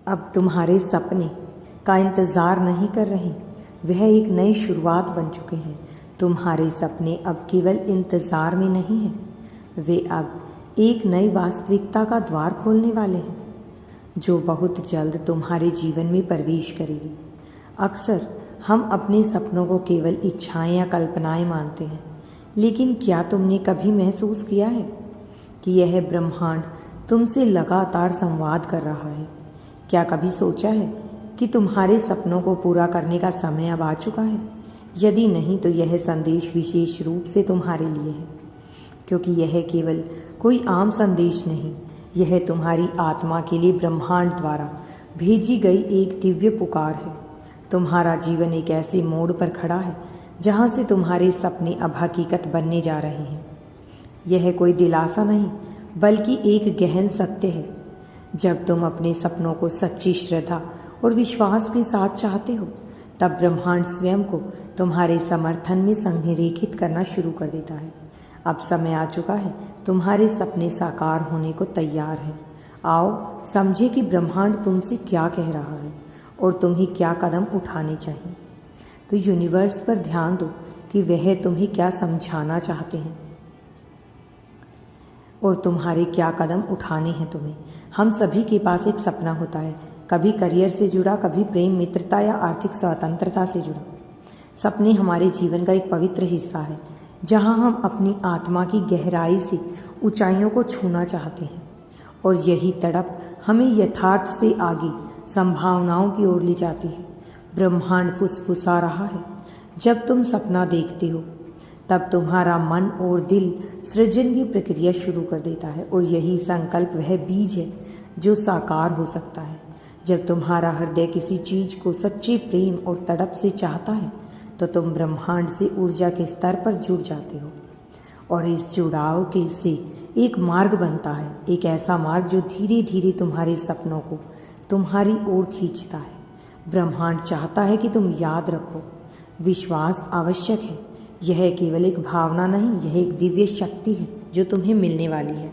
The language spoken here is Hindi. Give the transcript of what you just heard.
अब तुम्हारे सपने का इंतज़ार नहीं कर रहे, वह एक नई शुरुआत बन चुके हैं। तुम्हारे सपने अब केवल इंतज़ार में नहीं हैं, वे अब एक नई वास्तविकता का द्वार खोलने वाले हैं, जो बहुत जल्द तुम्हारे जीवन में प्रवेश करेगी। अक्सर हम अपने सपनों को केवल इच्छाएं या कल्पनाएं मानते हैं, लेकिन क्या तुमने कभी महसूस किया है कि यह ब्रह्मांड तुमसे लगातार संवाद कर रहा है? क्या कभी सोचा है कि तुम्हारे सपनों को पूरा करने का समय अब आ चुका है? यदि नहीं, तो यह संदेश विशेष रूप से तुम्हारे लिए है, क्योंकि यह केवल कोई आम संदेश नहीं, यह तुम्हारी आत्मा के लिए ब्रह्मांड द्वारा भेजी गई एक दिव्य पुकार है। तुम्हारा जीवन एक ऐसे मोड़ पर खड़ा है जहाँ से तुम्हारे सपने अब हकीकत बनने जा रहे हैं। यह कोई दिलासा नहीं, बल्कि एक गहन सत्य है। जब तुम अपने सपनों को सच्ची श्रद्धा और विश्वास के साथ चाहते हो, तब ब्रह्मांड स्वयं को तुम्हारे समर्थन में संरेखित करना शुरू कर देता है। अब समय आ चुका है, तुम्हारे सपने साकार होने को तैयार हैं। आओ समझे कि ब्रह्मांड तुमसे क्या कह रहा है और तुम्हें क्या कदम उठाने चाहिए। तो यूनिवर्स पर ध्यान दो कि वह तुम्हें क्या समझाना चाहते हैं और तुम्हारे क्या कदम उठाने हैं तुम्हें। हम सभी के पास एक सपना होता है, कभी करियर से जुड़ा, कभी प्रेम, मित्रता या आर्थिक स्वतंत्रता से जुड़ा। सपने हमारे जीवन का एक पवित्र हिस्सा है, जहां हम अपनी आत्मा की गहराई से ऊंचाइयों को छूना चाहते हैं, और यही तड़प हमें यथार्थ से आगे संभावनाओं की ओर ले जाती है। ब्रह्मांड फुसफुसा रहा है, जब तुम सपना देखते हो तब तुम्हारा मन और दिल सृजन की प्रक्रिया शुरू कर देता है, और यही संकल्प वह बीज है जो साकार हो सकता है। जब तुम्हारा हृदय किसी चीज को सच्चे प्रेम और तड़प से चाहता है, तो तुम ब्रह्मांड से ऊर्जा के स्तर पर जुड़ जाते हो, और इस जुड़ाव के से एक मार्ग बनता है, एक ऐसा मार्ग जो धीरे धीरे तुम्हारे सपनों को तुम्हारी ओर खींचता है। ब्रह्मांड चाहता है कि तुम याद रखो, विश्वास आवश्यक है। यह केवल एक भावना नहीं, यह एक दिव्य शक्ति है जो तुम्हें मिलने वाली है।